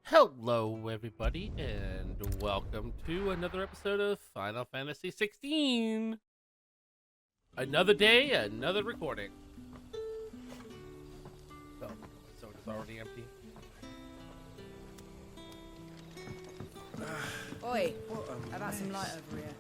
Hello, everybody, and welcome to another episode of Final Fantasy 16. Another day, another recording. So, soda's already empty. Oi, how about some light over here?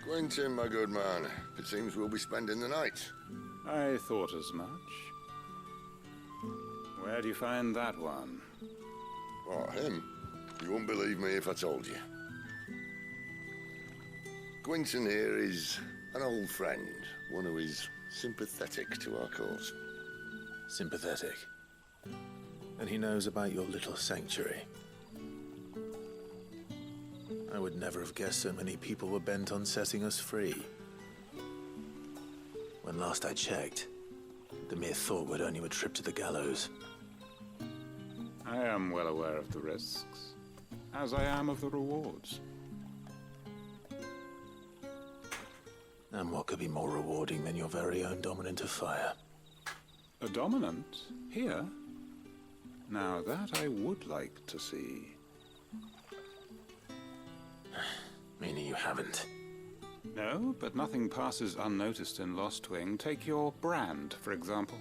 Quentin, my good man, it seems we'll be spending the night. I thought as much. Where do you find that one? Oh, him? You wouldn't believe me if I told you. Quentin here is an old friend, one who is sympathetic to our cause. Sympathetic. And he knows about your little sanctuary. I would never have guessed so many people were bent on setting us free. When last I checked, the mere thought would earn you a trip to the gallows. I am well aware of the risks, as I am of the rewards. And what could be more rewarding than your very own dominant of fire? A dominant? Here? Now that I would like to see. Meaning you haven't. No, but nothing passes unnoticed in Lost Wing. Take your brand, for example.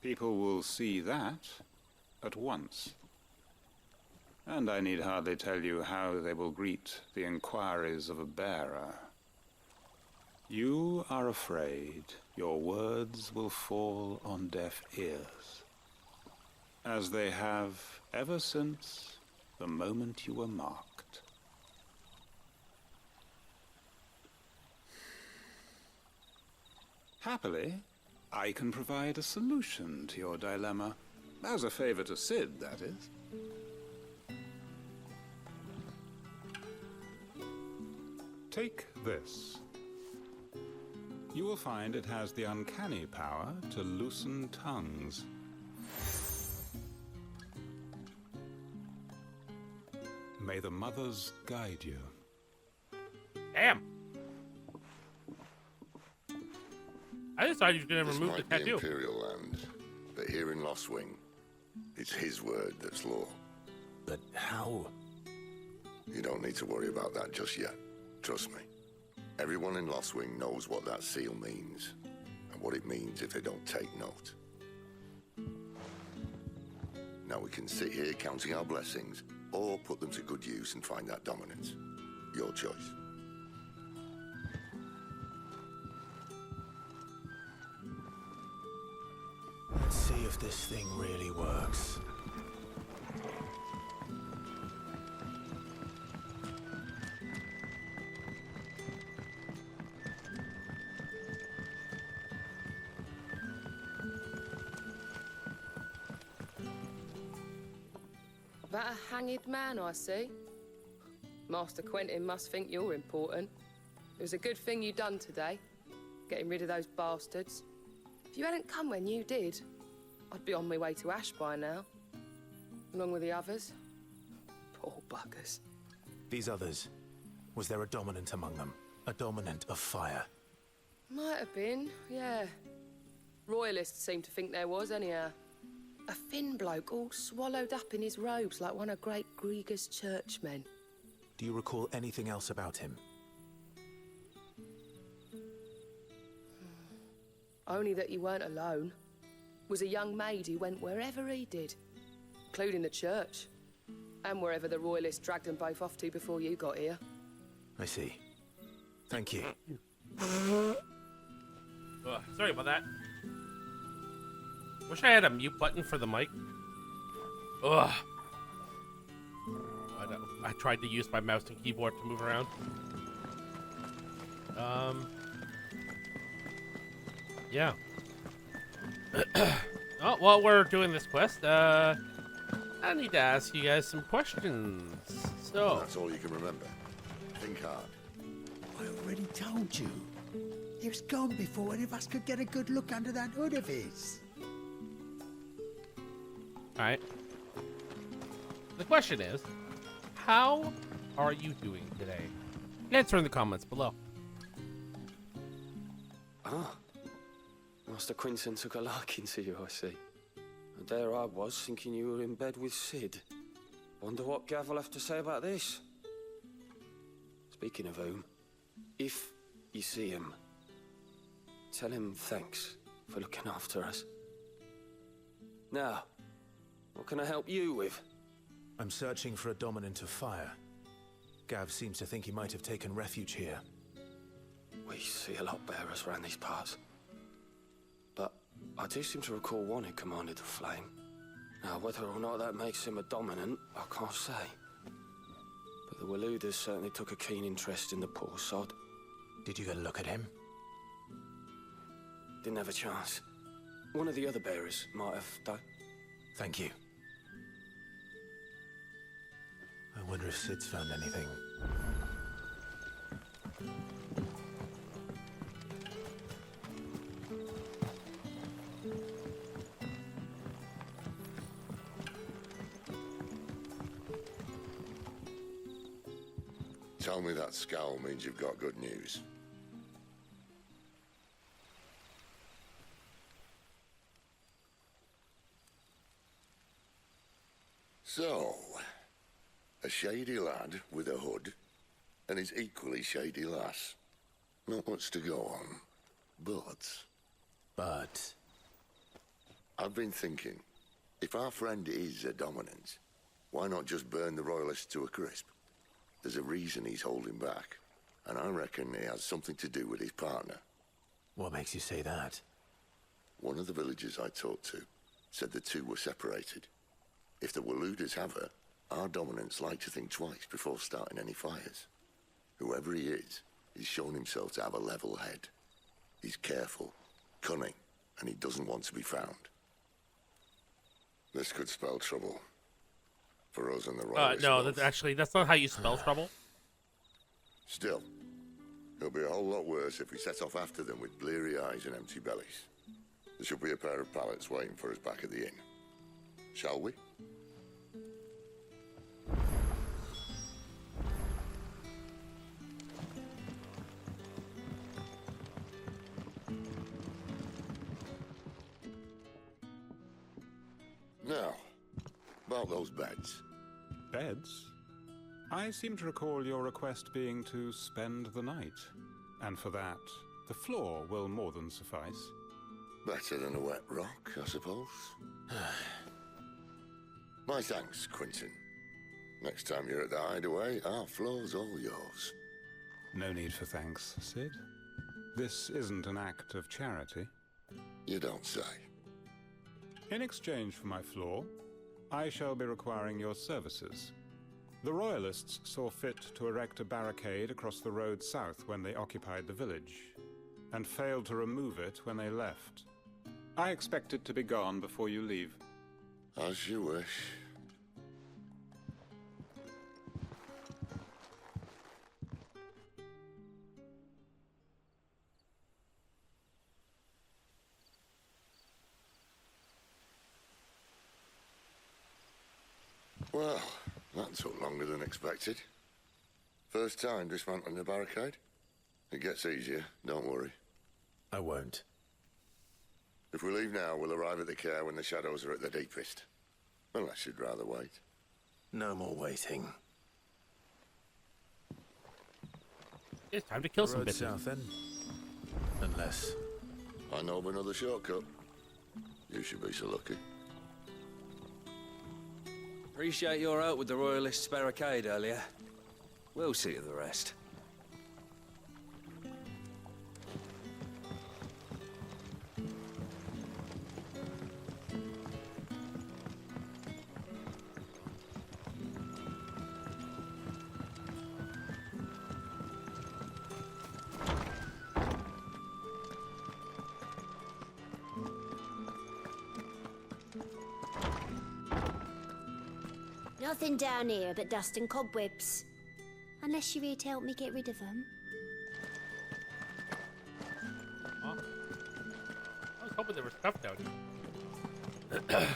People will see that at once. And I need hardly tell you how they will greet the inquiries of a bearer. You are afraid your words will fall on deaf ears, as they have ever since the moment you were marked. Happily, I can provide a solution to your dilemma. As a favor to Sid, that is. Take this. You will find it has the uncanny power to loosen tongues. May the mothers guide you. Damn! I just thought you were going to This remove the might be tattoo. Imperial land, but here in Lost Wing, it's his word that's law. But how? You don't need to worry about that just yet. Trust me. Everyone in Lost Wing knows what that seal means, and what it means if they don't take note. Now we can sit here counting our blessings, or put them to good use and find that dominance. Your choice. Let's see if this thing really works. That a hanged man, I see. Master Quentin must think you're important. It was a good thing you done today, getting rid of those bastards. If you hadn't come when you did, I'd be on my way to Ash by now, along with the others. Poor buggers. These others, was there a dominant among them? A dominant of fire? Might have been, yeah. Royalists seem to think there was, anyhow. A thin bloke all swallowed up in his robes like one of Great Grieger's churchmen. Do you recall anything else about him? Only that he weren't alone. Was a young maid who went wherever he did, including the church, and wherever the royalists dragged them both off to before you got here. I see. Thank you. Sorry about that. Wish I had a mute button for the mic. Ugh. I tried to use my mouse and keyboard to move around. Yeah. Oh, while we're doing this quest, I need to ask you guys some questions. So, That's all you can remember. Think hard. I already told you. He was gone before any of us could get a good look under that hood of his. Alright. The question is, how are you doing today? Answer in the comments below. Ah, Master Quinton took a liking to you, I see. And there I was, thinking you were in bed with Sid. Wonder what Gav will have to say about this. Speaking of whom, if you see him, tell him thanks for looking after us. Now, what can I help you with? I'm searching for a dominant of fire. Gav seems to think he might have taken refuge here. We see a lot bearers around these parts. But I do seem to recall one who commanded the flame. Now, whether or not that makes him a dominant, I can't say. But the Waluders certainly took a keen interest in the poor sod. Did you get a look at him? Didn't have a chance. One of the other bearers might have done. Thank you. I wonder if Sid's found anything. Tell me that scowl means you've got good news. So, a shady lad with a hood, and his equally shady lass. Not much to go on, But... I've been thinking, if our friend is a dominant, why not just burn the royalists to a crisp? There's a reason he's holding back, and I reckon he has something to do with his partner. what makes you say that? One of the villagers I talked to said the two were separated. If the Waluders have her, our dominants like to think twice before starting any fires. Whoever he is, he's shown himself to have a level head. He's careful, cunning, and he doesn't want to be found. This could spell trouble. For us and the royalists. No, that's not how you spell trouble. Still, it'll be a whole lot worse if we set off after them with bleary eyes and empty bellies. There should be a pair of pallets waiting for us back at the inn. Shall we? Now, about those beds. Beds? I seem to recall your request being to spend the night. And for that, the floor will more than suffice. Better than a wet rock, I suppose. My thanks, Quinton. Next time you're at the hideaway, our floor's all yours. No need for thanks, Sid. This isn't an act of charity. You don't say. In exchange for my floor, I shall be requiring your services. The Royalists saw fit to erect a barricade across the road south when they occupied the village, and failed to remove it when they left. I expect it to be gone before you leave. As you wish. Well, that took longer than expected. First time dismantling the barricade? It gets easier, don't worry. I won't. If we leave now, we'll arrive at the care when the shadows are at their deepest. Unless you'd rather wait. No more waiting. It's time to kill some Road bitches. south then. Unless... I know of another shortcut. You should be so lucky. Appreciate your help with the Royalists' barricade earlier. We'll see to the rest. Nothing down here but dust and cobwebs. Unless you're here to help me get rid of them. was hoping there was stuff down here.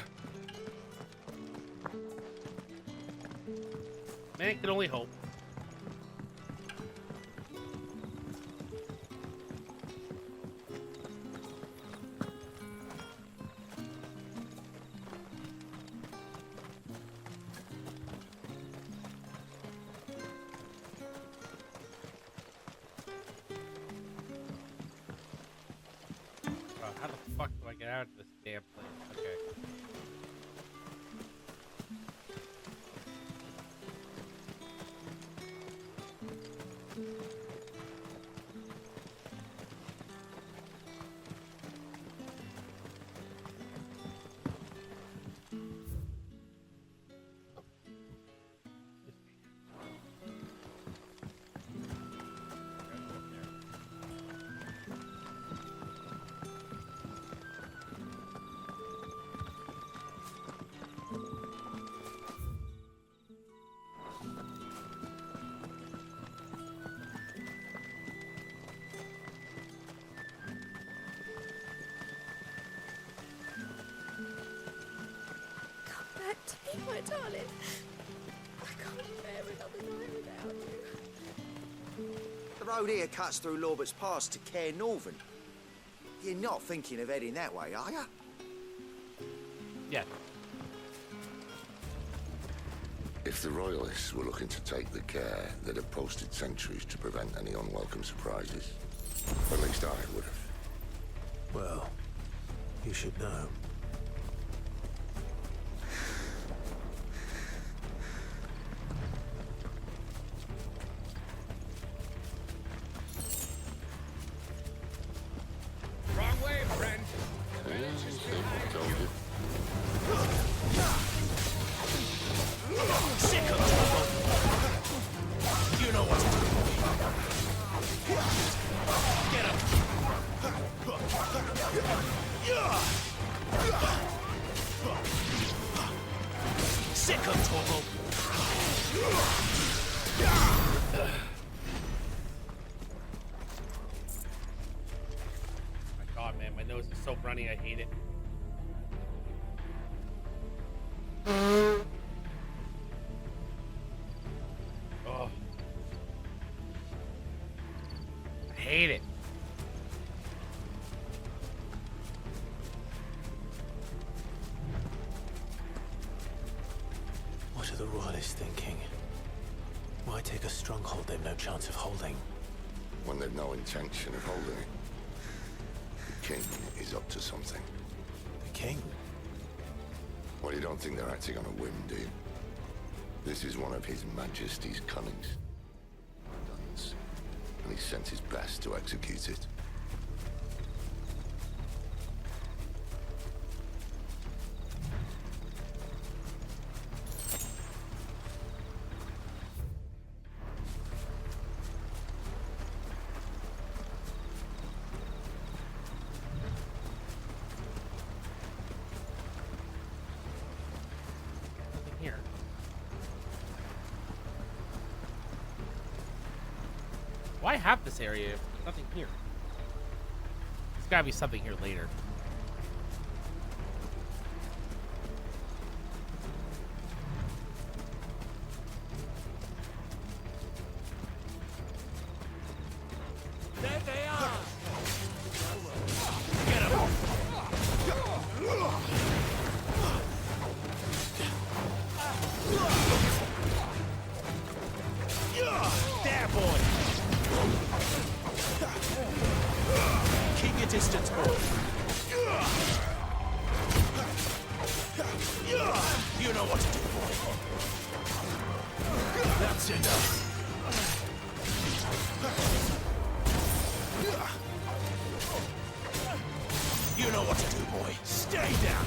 Man can only hope. How the fuck do I get out of this damn place? Okay. Back to me, my darling. I can't bear another night without you. The road here cuts through Lorbert's Pass to Care Northern. You're not thinking of heading that way, are you? Yeah. If the Royalists were looking to take the care, they'd have posted sentries to prevent any unwelcome surprises. At least I would have. Well, you should know. Wrong way, friend. Told you. Sick of trouble! You know what to do. Get up! Sick of trouble! My God, man, my nose is so runny. I hate it. Oh. I hate it. What are the Royalists thinking? Why take a stronghold they've no chance of holding? When they've no intention of holding it. The king is up to something. The king? Well, you don't think they're acting on a whim, do you? This is one of His Majesty's cunnings. And he sent his best to execute it. Nothing here. Why have this area if there's nothing here? There's gotta be something here later. There they are! Get him! There, boy! Keep your distance, boy. You know what to do, boy. That's enough. You know what to do, boy. Stay down.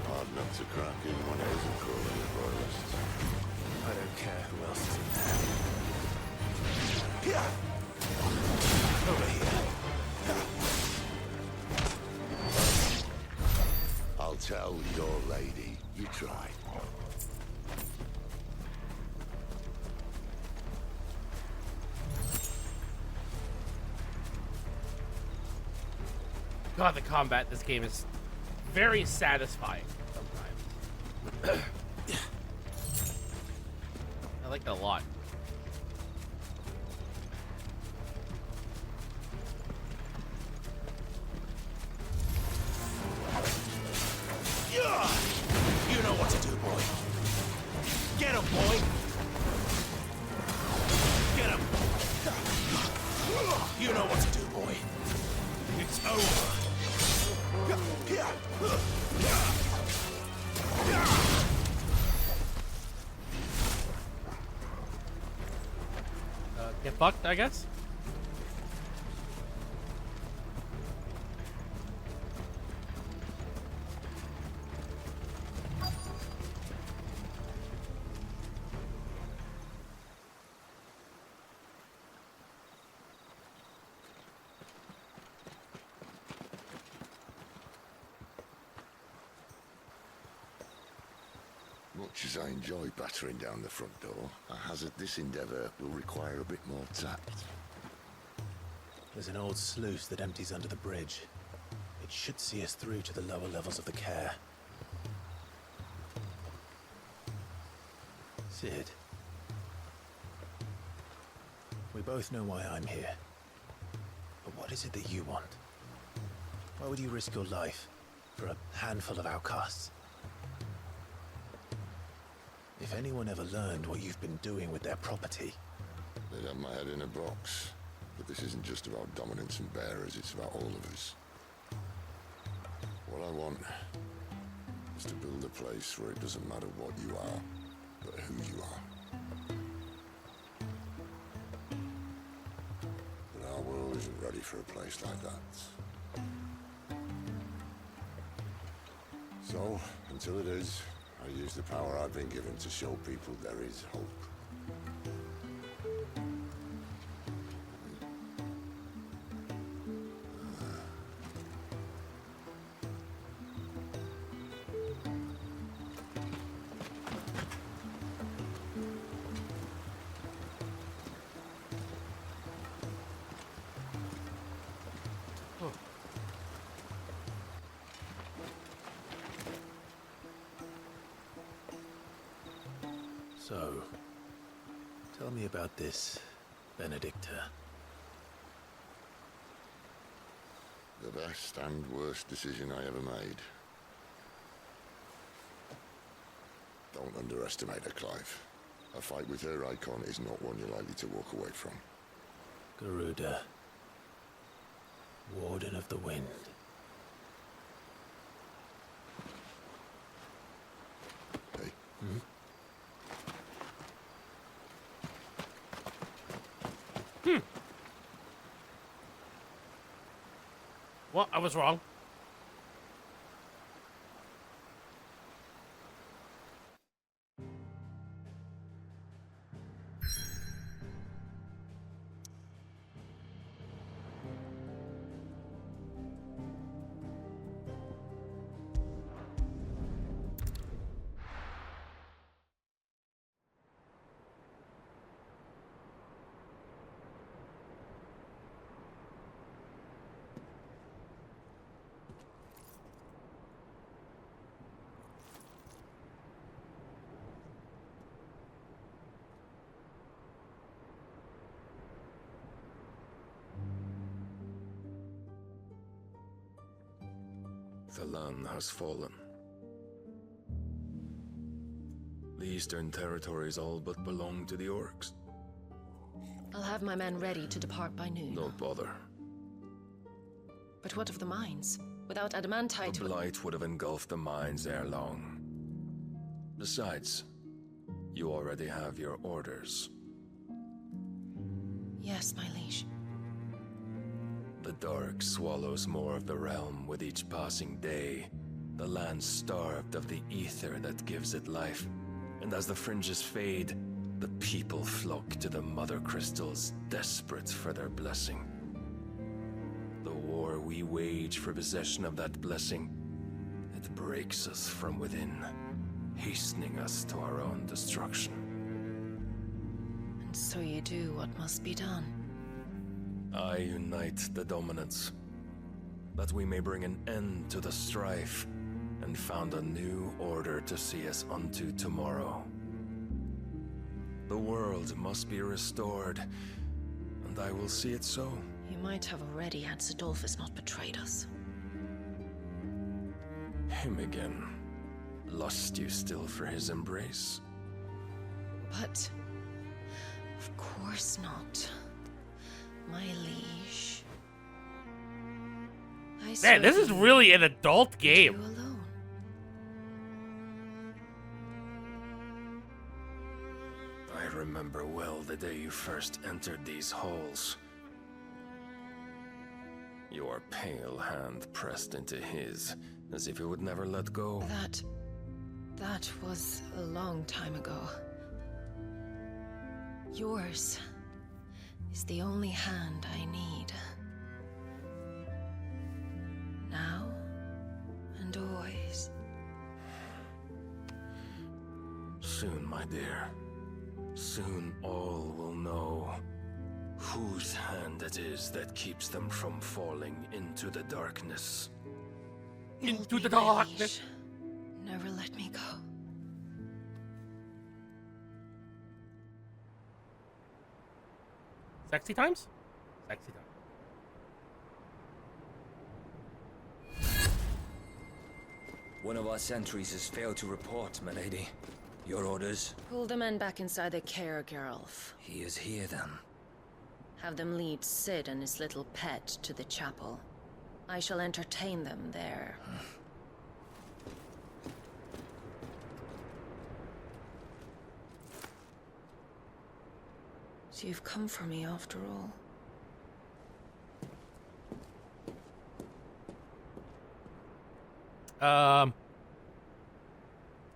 Hard nut to crack even when it isn't crawling with Royalists. I don't care who else is in there. Over here. I'll tell your lady you tried. God, the combat in this game is very satisfying sometimes. I like it a lot. You know what to do, boy. Get him, boy. Get him. You know what to do, boy. It's over. Get fucked, I guess. Much as I enjoy battering down the front door, I hazard this endeavour will require a bit more tact. There's an old sluice that empties under the bridge. It should see us through to the lower levels of the care. Sid. We both know why I'm here. But what is it that you want? Why would you risk your life for a handful of outcasts? If anyone ever learned what you've been doing with their property... They'd have my head in a box. But this isn't just about dominance and bearers, it's about all of us. What I want is to build a place where it doesn't matter what you are, but who you are. But our world isn't ready for a place like that. So, until it is, I use the power I've been given to show people there is hope. So, tell me about this Benedicta. The best and worst decision I ever made. Don't underestimate her, Clive. A fight with her icon is not one you're likely to walk away from. Garuda. Warden of the Wind. Hey? Hmm? Well, I was wrong. The land has fallen. The Eastern Territories all but belong to the Orcs. I'll have my men ready to depart by noon. Don't bother. But what of the mines? Without adamantite... The blight would have engulfed the mines ere long. Besides, you already have your orders. Yes, my liege. The dark swallows more of the realm with each passing day. The land starved of the ether that gives it life. And as the fringes fade, the people flock to the mother crystals, desperate for their blessing. The war we wage for possession of that blessing, it breaks us from within, hastening us to our own destruction. And so you do what must be done. I unite the dominants. that we may bring an end to the strife and found a new order to see us unto tomorrow. The world must be restored, and I will see it so. You might have already had Sidolphus not betrayed us. Him again. Lust you still for his embrace? But... of course not. My liege. Man, this is really an adult game. You alone. I remember well the day you first entered these halls. Your pale hand pressed into his, as if it would never let go. That was a long time ago. Yours is the only hand I need. Now and always. Soon, my dear. Soon all will know whose hand it is that keeps them from falling into the darkness. Into the darkness. Never let me go. Sexy times? Sexy times. One of our sentries has failed to report, my lady. Your orders? Pull the men back inside the care, Geralf. He is here, then. Have them lead Sid and his little pet to the chapel. I shall entertain them there. So you've come for me after all.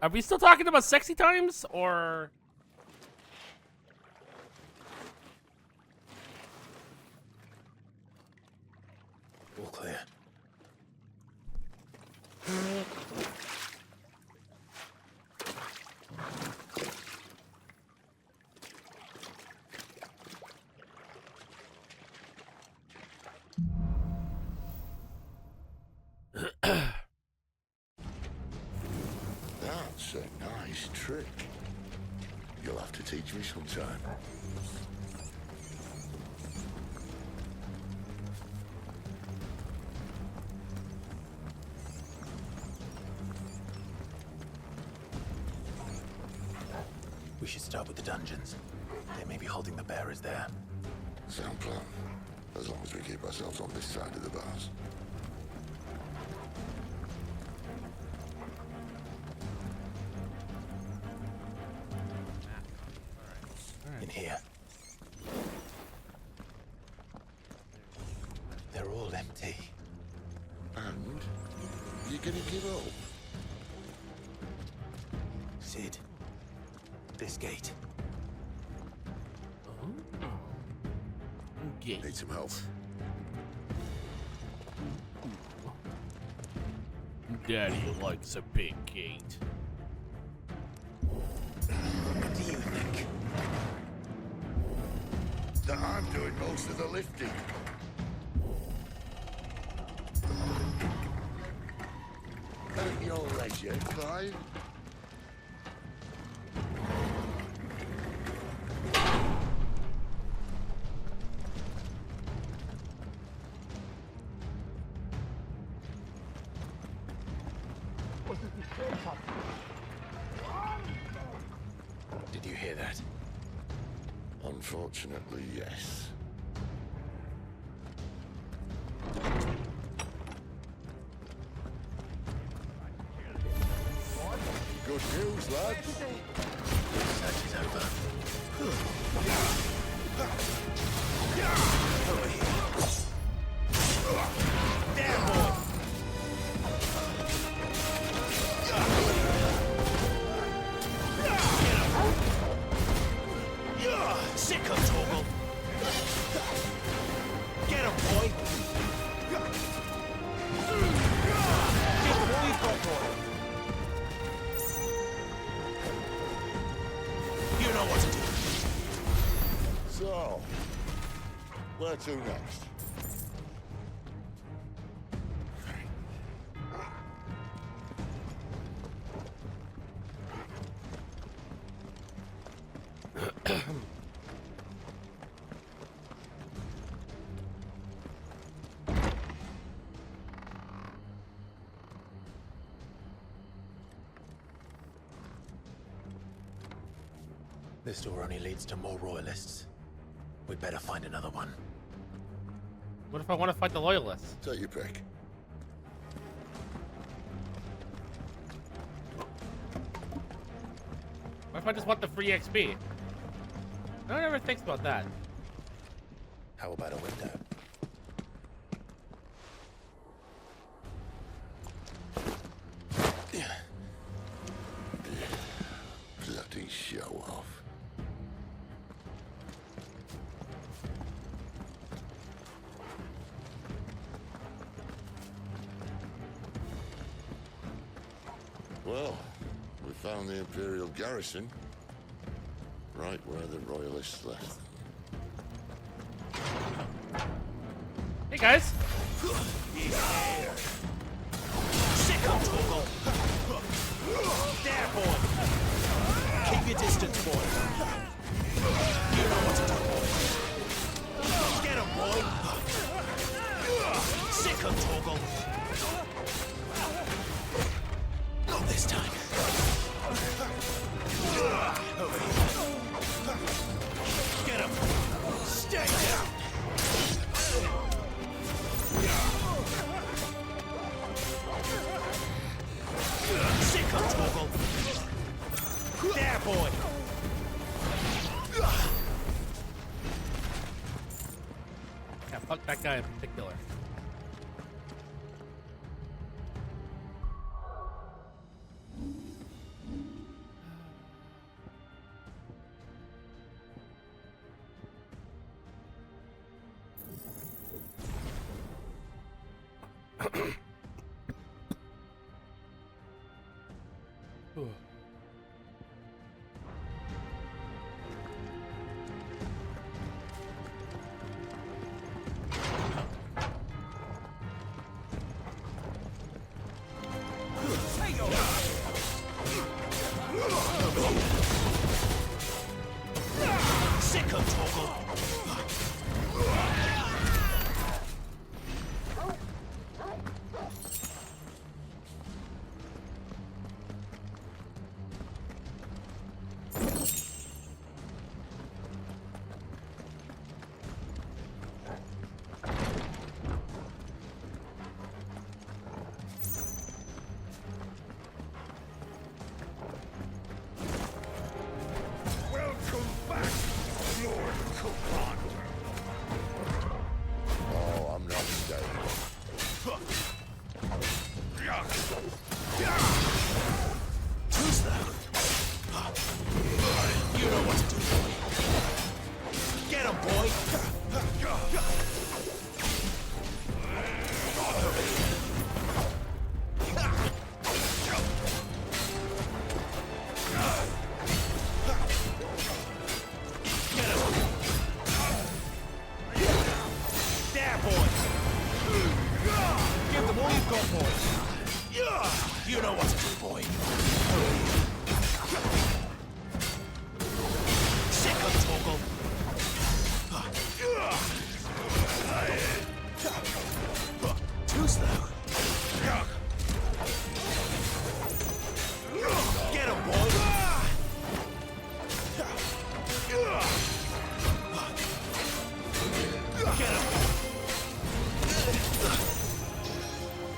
Are we still talking about sexy times, or? All clear. That's a nice trick. You'll have to teach me sometime. We should start with the dungeons. They may be holding the bearers there. Sound plan. As long as we keep ourselves on this side of the bars. In here. They're all empty. And you're gonna give up? Sid. This gate. Gate. Need some help. Daddy likes a big gate. What do you think? That I'm doing most of the lifting. At your leisure, Clive. Did you hear that? Unfortunately, yes. Good news, lads. Search is over. Over here. Damn boy! Sick of Toggle! Get him, boy! You know what to do. So, where to next? This door only leads to more royalists. We'd better find another one. What if I want to fight the loyalists? Take your pick. What if I just want the free XP? No one ever thinks about that. How about a window? Bloody show off. Well, we found the Imperial garrison, right where the Royalists left them. Hey guys! Sick of Toggle! There, boy! Keep your distance, boy! You know what to do, boy! Get him, boy! Sick of Toggle! Not this time! Over here! Get him! Stay down! Sick of Toggle! There, boy! Yeah, fuck that guy in particular. Sick of Toggle! Welcome back, Lord Commander. Oh, I'm not staying. Too slow. You know what to do, boy. Get him, boy! Over here. Get him! There, boy! Give them all you've got, boy! You know what to do, boy. Sick of Toggle. Too slow. Get him, boy. Get him.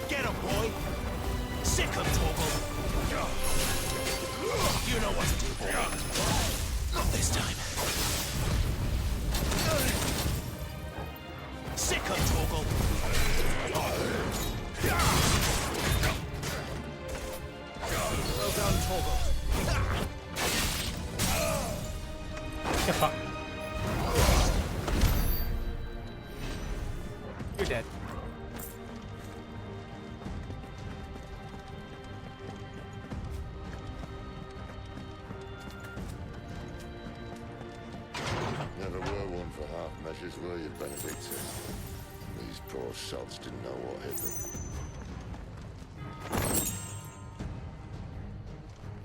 Get him, boy. Sick of Toggle. You know what to do, boy. Not this time. Sick of Toggle. Well done, Toggle. Get fucked. You're dead. Never were one for half measures, were you, Benedictus? These poor sods didn't know what hit them.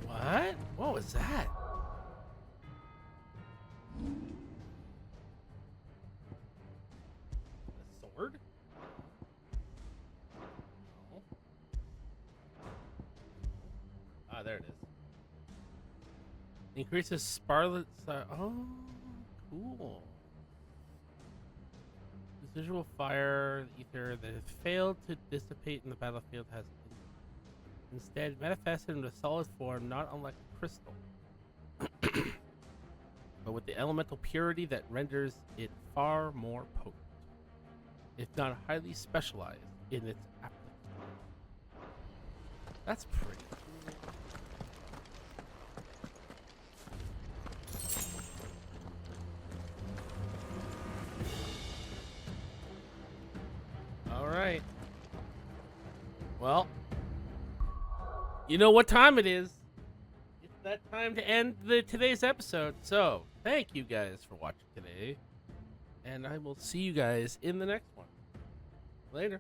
What? What was that? A sword? No. Ah, there it is. Increases Sparlet. Oh, cool. This visual fire ether that has failed to dissipate in the battlefield has instead manifested into a solid form, not unlike a crystal, but with the elemental purity that renders it far more potent, if not highly specialized in its application. That's pretty. All right. Well, you know what time it is. It's that time to end today's episode. So, thank you guys for watching today. And I will see you guys in the next one. Later.